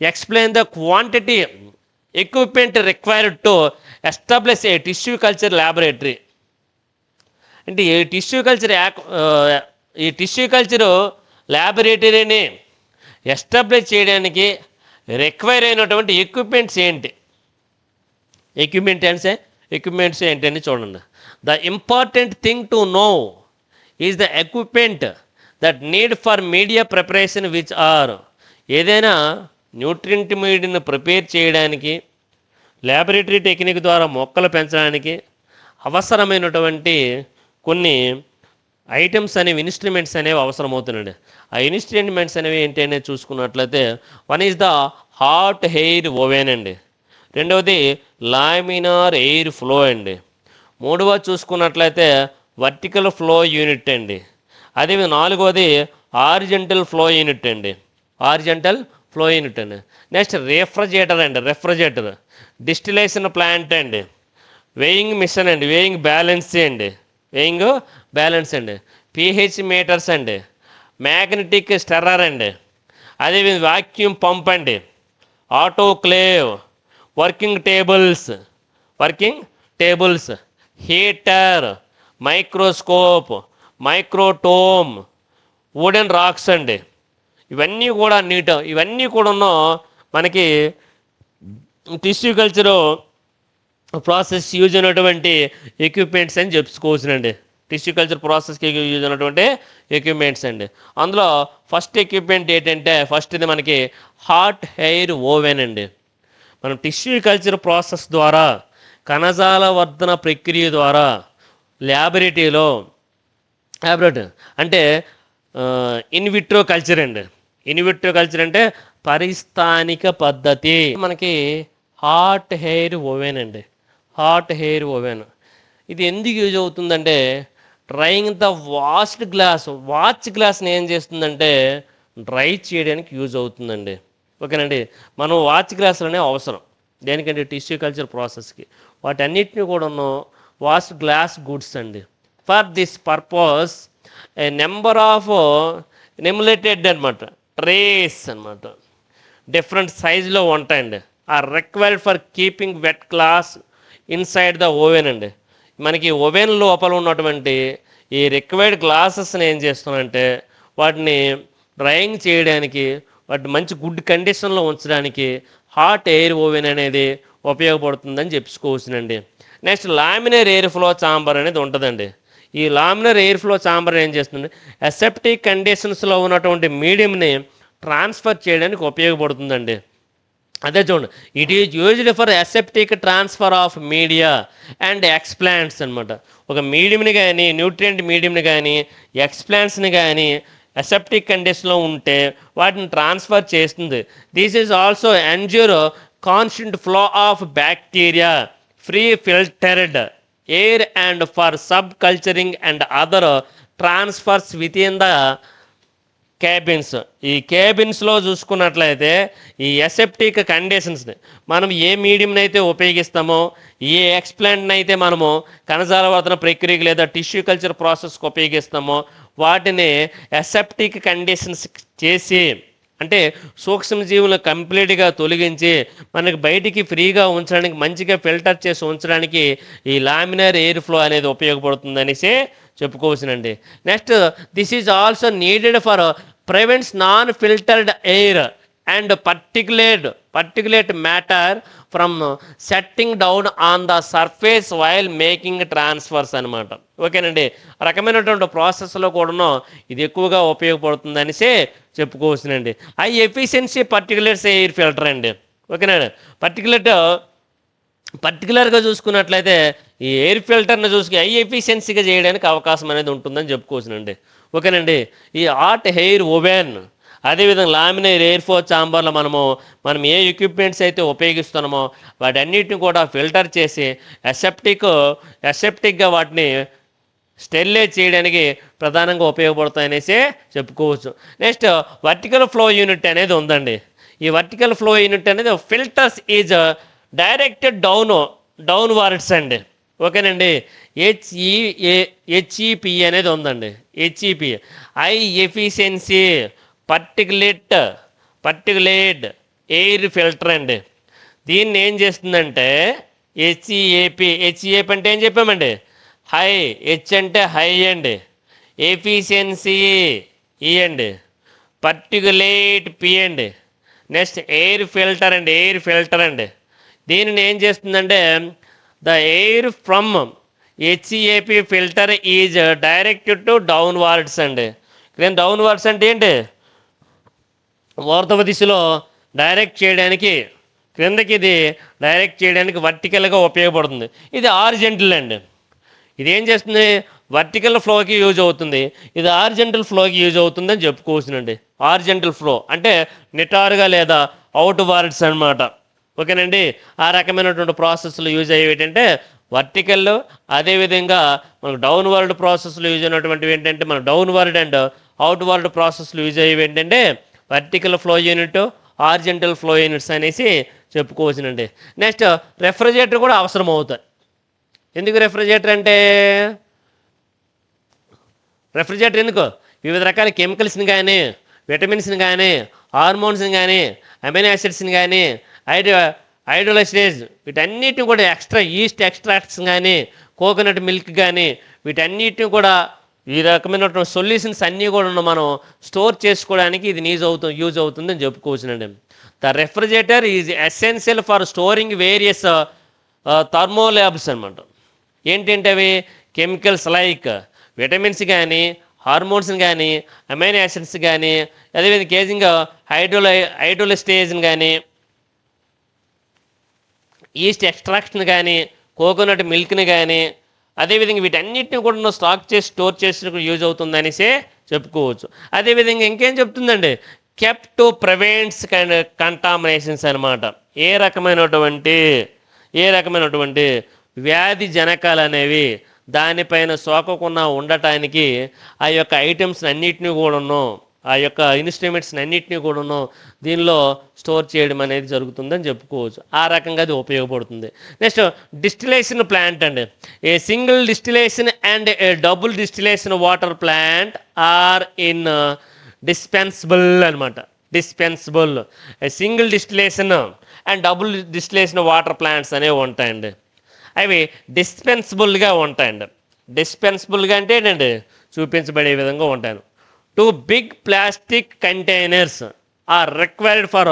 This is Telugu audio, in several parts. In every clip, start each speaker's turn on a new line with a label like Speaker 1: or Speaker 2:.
Speaker 1: Explain the quantity equipment required to establish a tissue culture laboratory. అంటే ఈ టిష్యూ కల్చరు ల్యాబొరేటరీని ఎస్టాబ్లిష్ చేయడానికి రిక్వైర్ అయినటువంటి ఎక్విప్మెంట్స్ ఏంటి, ఎక్విప్మెంట్స్ ఏంటని చూడండి. The important thing to know is the equipment that need for media preparation which are. ఏదైనా న్యూట్రియంట్ మీడియాను ప్రిపేర్ చేయడానికి, ల్యాబొరేటరీ టెక్నిక్ ద్వారా మొక్కలు పెంచడానికి అవసరమైనటువంటి కొన్ని ఐటమ్స్ అనేవి, ఇన్స్ట్రుమెంట్స్ అనేవి అవసరమవుతున్నాయండి. ఆ ఇన్స్ట్రుమెంట్స్ అనేవి ఏంటి అనేది చూసుకున్నట్లయితే, one is the hot air oven అండి, రెండవది లామినార్ ఎయిర్ ఫ్లో అండి, మూడవ చూసుకున్నట్లయితే వర్టికల్ ఫ్లో యూనిట్ అండి, అదే నాలుగవది హారిజంటల్ ఫ్లో యూనిట్ అండి, నెక్స్ట్ రెఫ్రిజిరేటర్, డిస్టిలేషన్ ప్లాంట్ అండి, వేయింగ్ మిషన్ అండి, వేయింగ్ బ్యాలెన్స్ అండి, పిహెచ్ మీటర్స్ అండి, మ్యాగ్నెటిక్ స్టెర్రర్ అండి, అదే వాక్యూమ్ పంప్ అండి, autoclave, working tables, heater, microscope, microtome, wooden racks అండి. ఇవన్నీ కూడా మనకి టిష్యూ కల్చరు ప్రాసెస్ యూజ్ అయినటువంటి ఎక్విప్మెంట్స్ అని చెప్పుకోవచ్చునండి. టిష్యూ కల్చర్ ప్రాసెస్కి యూజ్ అయినటువంటి ఎక్విప్మెంట్స్ అండి. అందులో ఫస్ట్ ఎక్విప్మెంట్ ఏంటంటే, ఫస్ట్ది మనకి హాట్ ఎయిర్ ఓవెన్ అండి. మనం టిష్యూ కల్చర్ ప్రాసెస్ ద్వారా, కణజాల వర్ధన ప్రక్రియ ద్వారా ల్యాబొరేటరీలో అంటే ఇన్విట్రో కల్చర్ అండి. ఇన్విట్రో కల్చర్ అంటే పరిస్థానిక పద్ధతి. మనకి హాట్ ఎయిర్ ఓవెన్ అండి, ఇది ఎందుకు యూజ్ అవుతుందంటే, డ్రైయింగ్ ద వాచ్ గ్లాస్ని ఏం చేస్తుందంటే డ్రై చేయడానికి యూజ్ అవుతుందండి. ఓకేనండి. మనం వాచ్ గ్లాసులనే అవసరం దేనికంటే టిష్యూ కల్చర్ ప్రాసెస్కి. వాటన్నిటిని కూడా వాచ్ గ్లాస్ గుడ్స్ అండి. For this purpose a number of emulated trays different సైజులో ఉంటాయండి. Are required for keeping wet glass inside the oven అండి. మనకి ఓవెన్ లోపల ఉన్నటువంటి ఈ రిక్వైర్డ్ గ్లాసెస్ని ఏం చేస్తున్నామంటే వాటిని డ్రైయింగ్ చేయడానికి, వాటిని మంచి గుడ్ కండిషన్లో ఉంచడానికి హాట్ ఎయిర్ ఓవెన్ అనేది ఉపయోగపడుతుందని చెప్పుకోవచ్చునండి. Next laminar air flow chamber అనేది ఉంటుందండి. ఈ లామినార్ ఎయిర్ ఫ్లో ఛాంబర్ ఏం చేస్తుంది, అసెప్టిక్ కండిషన్స్లో ఉన్నటువంటి మీడియంని ట్రాన్స్ఫర్ చేయడానికి ఉపయోగపడుతుందండి. అదే చూడండి, it is used for aseptic transfer of media and explants అనమాట. ఒక మీడియంని కానీ, న్యూట్రియంట్ మీడియంని కానీ, ఎక్స్ప్లాంట్స్ని కానీ అసెప్టిక్ కండిషన్లో ఉంటే వాటిని ట్రాన్స్ఫర్ చేస్తుంది. This is also ensure constant flow of bacteria, free filtered air and for sub culturing and other transfers with in the cabins. ఈ క్యాబిన్స్లో చూసుకున్నట్లయితే ఈ అసెప్టిక్ కండిషన్స్ని మనం ఏ మీడియంని అయితే ఉపయోగిస్తామో, ఏ ఎక్స్ప్లాంట్ని అయితే మనము కణజాల వర్ధన ప్రక్రియకి లేదా టిష్యూ కల్చర్ ప్రాసెస్కి ఉపయోగిస్తామో వాటిని అసెప్టిక్ కండిషన్స్ చేసి, అంటే సూక్ష్మజీవులను కంప్లీట్గా తొలగించి మనకి బయటికి ఫ్రీగా ఉంచడానికి, మంచిగా ఫిల్టర్ చేసి ఉంచడానికి ఈ లామినార్ ఎయిర్ ఫ్లో అనేది ఉపయోగపడుతుందనేసి చెప్పుకోవచ్చునండి. Next, this is also needed for prevents non filtered air and particulate matter from setting down on the surface while making transfers అనమాట. ఓకేనండి. రకమైనటువంటి ప్రాసెస్లో కూడా ఇది ఎక్కువగా ఉపయోగపడుతుంది అనేసి చెప్పుకోవచ్చునండి. High efficiency particulates air filter అండి. ఓకేనండి. పర్టికులర్గా చూసుకున్నట్లయితే ఈ ఎయిర్ ఫిల్టర్ని హై ఎఫిషియన్సీగా చేయడానికి అవకాశం అనేది ఉంటుందని చెప్పుకోవచ్చునండి. ఓకేనండి. ఈ హాట్ ఎయిర్ ఓవెన్, అదేవిధంగా లామినార్ ఎయిర్ ఫ్లో ఛాంబర్లో మనం ఏ ఎక్విప్మెంట్స్ అయితే ఉపయోగిస్తున్నామో వాటన్నిటిని కూడా ఫిల్టర్ చేసి అసెప్టిక్గా వాటిని స్టెరిలైజ్ చేయడానికి ప్రధానంగా ఉపయోగపడతాయనేసి చెప్పుకోవచ్చు. నెక్స్ట్, వర్టికల్ ఫ్లో యూనిట్ అనేది ఉందండి. ఈ వర్టికల్ ఫ్లో యూనిట్ అనేది filters is directed downwards అండి. ఓకేనండి. హెచ్ఈపి అనేది ఉందండి. HEP high efficiency particulate air filter అండి. దీన్ని ఏం చేస్తుందంటే హెచ్ఈఏపి అంటే ఏం చెప్పామండి? హై. హెచ్ అంటే హై అండి. ఎఫిషియన్సీ ఈ అండి. పర్టికులేట్ పి అండి. నెక్స్ట్ ఎయిర్ ఫిల్టర్ అండి. దీనిని ఏం చేస్తుందంటే the air from HEAP filter is directed to downwards అండి. ఇక్కడ డౌన్వర్డ్స్ అంటే ఏంటి? ఊర్ధ్వ దిశలో డైరెక్ట్ చేయడానికి, క్రిందకి ఇది డైరెక్ట్ చేయడానికి వర్టికల్గా ఉపయోగపడుతుంది. ఇది ఆరిజెంటల్ అండి. ఇది ఏం చేస్తుంది? వర్టికల్ ఫ్లోకి యూజ్ అవుతుంది. ఇది ఆరిజెంటల్ ఫ్లోకి యూజ్ అవుతుందని చెప్పుకోవచ్చునండి. ఆరిజెంటల్ ఫ్లో అంటే నిటారుగా లేదా అవుట్ వర్డ్స్ అనమాట. ఓకేనండి. ఆ రకమైనటువంటి ప్రాసెస్లు యూజ్ అయ్యేవి ఏంటంటే వర్టికల్, అదేవిధంగా మనకు డౌన్ వర్డ్ ప్రాసెస్లు యూజ్ అయినటువంటివి ఏంటంటే మన down word and out word ప్రాసెస్లు యూజ్ అయ్యేవి ఏంటంటే vertical flow unit, horizontal flow units అనేసి చెప్పుకోవచ్చునండి. నెక్స్ట్ రెఫ్రిజిరేటర్ కూడా అవసరం అవుతాయి. ఎందుకు రెఫ్రిజిరేటర్ అంటే? రెఫ్రిజిరేటర్ ఎందుకు? వివిధ రకాల కెమికల్స్ని కానీ, విటమిన్స్ని కానీ, హార్మోన్స్ని కానీ, అమైనో యాసిడ్స్ని కానీ, హైడ్రోలైసేజ్ వీటన్నిటిని కూడా ఈస్ట్ ఎక్స్ట్రాక్ట్స్ కానీ, కోకోనట్ మిల్క్ కానీ వీటన్నిటిని కూడా ఈ రకమైనటువంటి సొల్యూషన్స్ అన్నీ కూడా మనం స్టోర్ చేసుకోవడానికి ఇది యూజ్ అవుతుందని చెప్పుకోవచ్చునండి. The refrigerator is essential for storing various thermolabs అనమాట. ఏంటంటే అవి కెమికల్స్ లైక్ విటమిన్స్ కానీ, హార్మోన్స్ని కానీ, అమైనో యాసిడ్స్ కానీ, అదేవిధంగా కేజింగ్ హైడ్రోలైస్టేజ్ని కానీ, ఈస్ట్ ఎక్స్ట్రాక్షన్ కానీ, కోకోనట్ మిల్క్ని కానీ, అదేవిధంగా వీటన్నిటిని కూడా స్టాక్ చేసి స్టోర్ చేసి యూజ్ అవుతుంది అనేసి చెప్పుకోవచ్చు. అదేవిధంగా ఇంకేం చెప్తుందండి? కెప్ టు ప్రివెంట్స్ కంటామినేషన్స్ అనమాట. ఏ రకమైనటువంటి వ్యాధి జనకాలు అనేవి దానిపైన సోకకుండా ఉండటానికి ఆ యొక్క ఐటమ్స్ అన్నిటినీ కూడాను, ఆ యొక్క ఇన్స్ట్రుమెంట్స్ అన్నిటినీ కూడాను దీనిలో స్టోర్ చేయడం అనేది జరుగుతుందని చెప్పుకోవచ్చు. ఆ రకంగా అది ఉపయోగపడుతుంది. నెక్స్ట్ డిస్టిలేషన్ ప్లాంట్ అండి. A single distillation and a double distillation water plant are indispensable అనమాట. Dispensable single distillation and double distillation water plants అనేవి ఉంటాయండి. అవి డిస్పెన్సిబుల్గా ఉంటాయండి. డిస్పెన్సిబుల్గా అంటే ఏంటండి? చూపించబడే విధంగా ఉంటాను. 2 big plastic containers are required for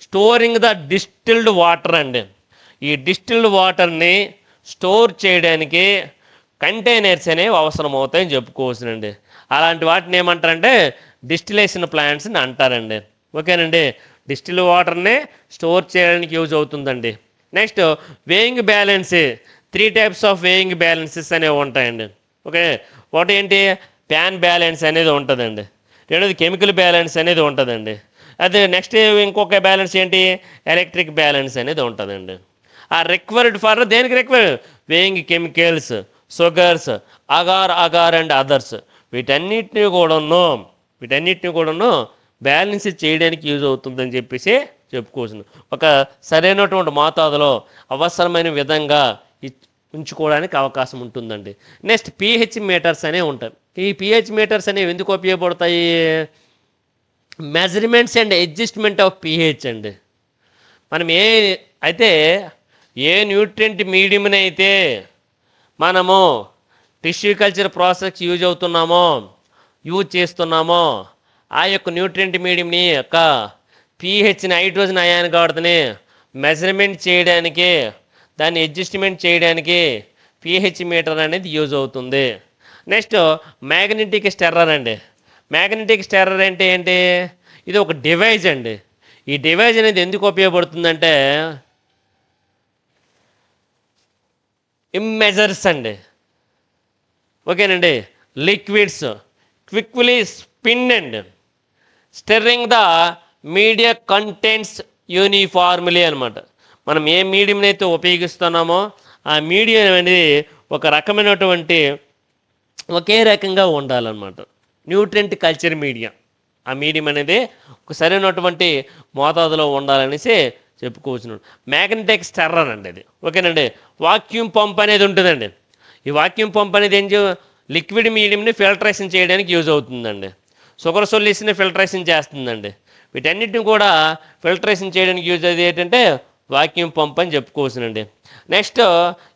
Speaker 1: storing the distilled water అండి. ఈ డిస్టిల్డ్ వాటర్ని స్టోర్ చేయడానికి కంటైనర్స్ అనేవి అవసరం అవుతాయని చెప్పుకోవచ్చునండి. అలాంటి వాటిని ఏమంటారంటే డిస్టిలేషన్ ప్లాంట్స్ని అంటారండి. ఓకేనండి. డిస్టిల్డ్ వాటర్ని స్టోర్ చేయడానికి యూజ్ అవుతుందండి. Next weighing balance. 3 types of weighing balances అనేవి ఉంటాయండి. ఓకే. ఒకటి ఏంటి? ప్యాన్ బ్యాలెన్స్ అనేది ఉంటుందండి. రెండోది కెమికల్ బ్యాలెన్స్ అనేది ఉంటుందండి. అదే నెక్స్ట్ ఇంకొక బ్యాలెన్స్ ఏంటి? ఎలక్ట్రిక్ బ్యాలెన్స్ అనేది ఉంటుందండి. ఆ రిక్వైర్డ్ ఫర్ దేనికి required? Weighing chemicals, sugars, agar and others వీటన్నిటిని కూడాను బ్యాలెన్స్ చేయడానికి యూజ్ అవుతుందని చెప్పేసి చెప్పుకోవచ్చు. ఒక సరైనటువంటి మోతాదులో అవసరమైన విధంగా ఉంచుకోవడానికి అవకాశం ఉంటుందండి. నెక్స్ట్ పిహెచ్ మీటర్స్ అనేవి ఉంటాయి. ఈ పిహెచ్ మీటర్స్ అనేవి ఎందుకు ఉపయోగపడతాయి? Measurements and adjustment of pH అండి. మనం ఏ న్యూట్రియంట్ మీడియంని అయితే మనము టిష్యూ కల్చర్ ప్రాసెస్ యూజ్ చేస్తున్నామో ఆ యొక్క న్యూట్రియంట్ మీడియంని యొక్క పిహెచ్ని, హైడ్రోజన్ అయాన్ గాఢతని మెజర్మెంట్ చేయడానికి, దాన్ని అడ్జస్ట్మెంట్ చేయడానికి పిహెచ్ మీటర్ అనేది యూజ్ అవుతుంది. నెక్స్ట్ మ్యాగ్నెటిక్ స్టెర్రర్ అండి. మ్యాగ్నెటిక్ స్టెర్రర్ అంటే ఏంటి? ఇది ఒక డివైజ్ అండి. ఈ డివైజ్ అనేది ఎందుకు ఉపయోగపడుతుందంటే ఇమ్మెజర్స్ అండి. ఓకేనండి. Liquids quickly spin and stirring the media contents uniformly అనమాట. మనం ఏ మీడియంని అయితే ఉపయోగిస్తున్నామో ఆ మీడియం అనేది ఒక రకమైనటువంటి ఒకే రకంగా ఉండాలన్నమాట. న్యూట్రియంట్ కల్చర్ మీడియం, ఆ మీడియం అనేది ఒక సరైనటువంటి మోతాదులో ఉండాలనేసి చెప్పుకోవచ్చు. మ్యాగ్నెటిక్ స్టెర్రర్ అండి అది. ఓకేనండి. వాక్యూమ్ పంప్ అనేది ఉంటుందండి. ఈ వాక్యూమ్ పంప్ అనేది లిక్విడ్ మీడియంని ఫిల్టరేషన్ చేయడానికి యూజ్ అవుతుందండి. షుగర్ సొల్యూషన్ ఫిల్టరేషన్ చేస్తుందండి. వీటన్నిటిని కూడా ఫిల్టరేషన్ చేయడానికి యూజ్ అయ్యేది ఏంటంటే వాక్యూమ్ పంప్ అని చెప్పుకోవచ్చునండి. నెక్స్ట్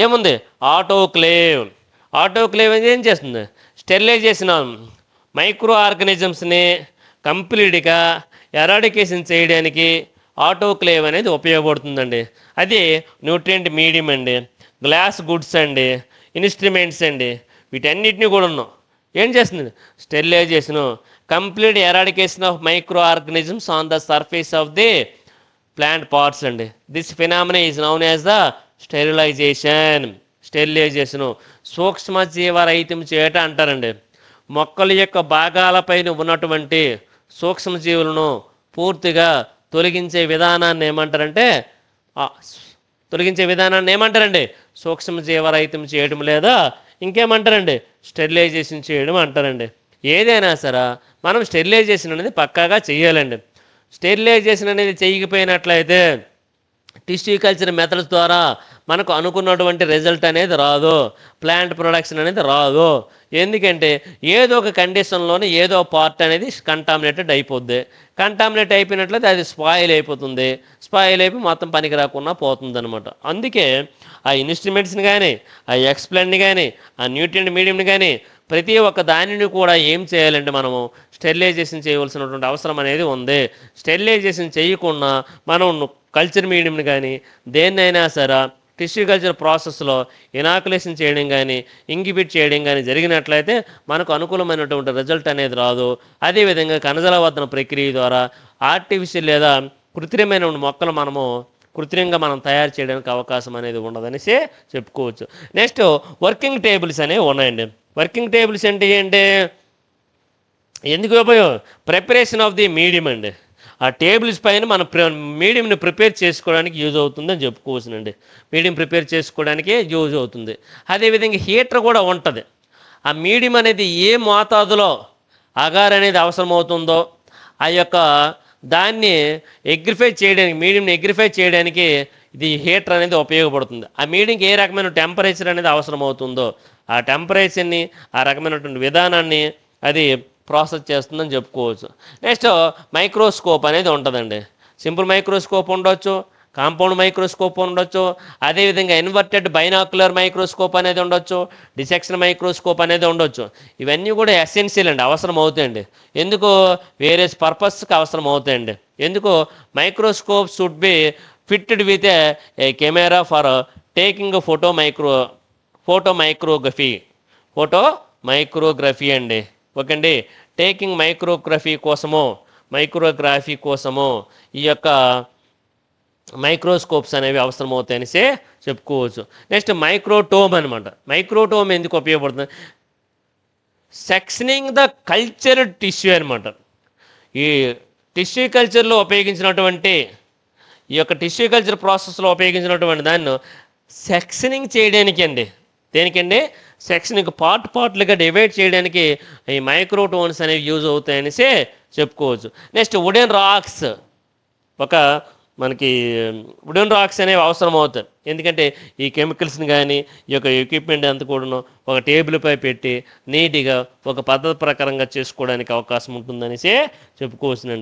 Speaker 1: ఏముంది, ఆటోక్లేవ్. ఆటోక్లేవ్ అనేది ఏం చేస్తుంది, స్టెరిలైజ్ చేసిన మైక్రో ఆర్గానిజమ్స్ని కంప్లీట్గా ఎరాడికేషన్ చేయడానికి ఆటోక్లేవ్ అనేది ఉపయోగపడుతుందండి. అది న్యూట్రియంట్ మీడియం అండి, గ్లాస్ గుడ్స్ అండి, ఇన్స్ట్రుమెంట్స్ అండి, వీటన్నిటిని కూడా ఉన్నాం ఏం చేస్తుంది, sterilisation, complete eradication of micro organisms on the surface of the plant parts అండి. This phenomena is known as the sterilisation. Sterilisation సూక్ష్మజీవరహితం చేయటం అంటారండి. మొక్కల యొక్క భాగాలపైన ఉన్నటువంటి సూక్ష్మజీవులను పూర్తిగా తొలగించే విధానాన్ని ఏమంటారంటే సూక్ష్మజీవరహితం చేయడం లేదా ఇంకేమంటారండి, స్టెరిలైజేషన్ చేయడం అంటారండి. ఏదైనా సరే మనం స్టెరిలైజేషన్ అనేది పక్కాగా చేయాలండి. స్టెరిలైజేషన్ అనేది చేయకపోయినట్లయితే టిష్యూ కల్చర్ మెథడ్స్ ద్వారా మనకు అనుకున్నటువంటి రిజల్ట్ అనేది రాదు, ప్లాంట్ ప్రొడక్షన్ అనేది రాదు. ఎందుకంటే ఏదో ఒక కండిషన్లోనే ఏదో పార్ట్ అనేది కంటామినేటెడ్ అయిపోద్ది. కంటామినేట్ అయిపోయినట్లయితే అది స్పాయిల్ అయిపోతుంది, స్పాయిల్ అయిపోయి మొత్తం పనికి రాకుండా పోతుంది అనమాట. అందుకే ఆ ఇన్స్ట్రుమెంట్స్ని కానీ, ఆ ఎక్స్ప్లెయిన్ని కానీ, ఆ న్యూట్రియంట్ మీడియంని కానీ ప్రతి ఒక్క దానిని కూడా ఏం చేయాలంటే మనము స్టెరిలైజేషన్ చేయవలసినటువంటి అవసరం అనేది ఉంది. స్టెరిలైజేషన్ చేయకుండా మనం కల్చర్ మీడియంని కానీ దేన్నైనా సరే టిష్యూ కల్చర్ ప్రాసెస్లో ఇనాకులేషన్ చేయడం కానీ ఇంక్యుబేట్ చేయడం కానీ జరిగినట్లయితే మనకు అనుకూలమైనటువంటి రిజల్ట్ అనేది రాదు. అదేవిధంగా కణజాలవర్ధన ప్రక్రియ ద్వారా ఆర్టిఫిషియల్ లేదా కృత్రిమైన మొక్కలు కృత్రిమంగా మనం తయారు చేయడానికి అవకాశం అనేది ఉండదనేసి చెప్పుకోవచ్చు. నెక్స్ట్ వర్కింగ్ టేబుల్స్ అనేవి ఉన్నాయండి. వర్కింగ్ టేబుల్స్ అంటే ఏంటి, ఎందుకు ఉపయోగం, ప్రిపరేషన్ ఆఫ్ ది మీడియం అండి. ఆ టేబుల్స్ పైన మన మీడియంని ప్రిపేర్ చేసుకోవడానికి యూజ్ అవుతుందని చెప్పుకోవచ్చునండి. మీడియం ప్రిపేర్ చేసుకోవడానికి యూజ్ అవుతుంది. అదేవిధంగా హీటర్ కూడా ఉంటుంది. ఆ మీడియం అనేది ఏ మోతాదులో అగార్ అనేది అవసరమవుతుందో ఆ యొక్క దాన్ని ఎగ్రిఫై చేయడానికి, మీడియంని ఎగ్రిఫై చేయడానికి ఇది హీటర్ అనేది ఉపయోగపడుతుంది. ఆ మీడియంకి ఏ రకమైన టెంపరేచర్ అనేది అవసరం అవుతుందో ఆ టెంపరేచర్ని, ఆ రకమైనటువంటి విధానాన్ని అది ప్రాసెస్ చేస్తుందని చెప్పుకోవచ్చు. నెక్స్ట్ మైక్రోస్కోప్ అనేది ఉంటుందండి. సింపుల్ మైక్రోస్కోప్ ఉండొచ్చు, కాంపౌండ్ మైక్రోస్కోప్ ఉండొచ్చు, అదేవిధంగా ఇన్వర్టెడ్ బైనాక్యులర్ మైక్రోస్కోప్ అనేది ఉండొచ్చు, డిసెక్షన్ మైక్రోస్కోప్ అనేది ఉండొచ్చు. ఇవన్నీ కూడా ఎసెన్షియల్ అండి, అవసరం అవుతాయండి. ఎందుకు, వేరియస్ పర్పస్కి అవసరం అవుతాయండి. ఎందుకు, microscope should be fitted with a camera for taking photo micrography అండి. ఓకే అండి, టేకింగ్ మైక్రోగ్రఫీ కోసము ఈ యొక్క మైక్రోస్కోప్స్ అనేవి అవసరం అవుతాయనిసే చెప్పుకోవచ్చు. నెక్స్ట్ మైక్రోటోమ్ అనమాట. మైక్రోటోమ్ ఎందుకు ఉపయోగపడుతుంది, సెక్షనింగ్ ద కల్చర్ టిష్యూ అనమాట. ఈ టిష్యూ కల్చర్లో ఉపయోగించినటువంటి ఈ యొక్క టిష్యూ కల్చర్ ప్రాసెస్లో ఉపయోగించినటువంటి దాన్ని సెక్షనింగ్ చేయడానికి అండి. దేనికండి, సెక్షనింగ్ పార్ట్లుగా డివైడ్ చేయడానికి ఈ మైక్రోటోన్స్ అనేవి యూజ్ అవుతాయనేసి చెప్పుకోవచ్చు. నెక్స్ట్ వుడెన్ రాక్స్, మనకి వుడెన్ రాక్స్ అనేవి అవసరం అవుతాయి. ఎందుకంటే ఈ కెమికల్స్ని కానీ ఈ యొక్క ఎక్విప్మెంట్ అంతా కూడా ఒక టేబుల్పై పెట్టి నీట్గా ఒక పద్ధతి ప్రకారంగా చేసుకోవడానికి అవకాశం ఉంటుందనేసి చెప్పుకోవచ్చునండి.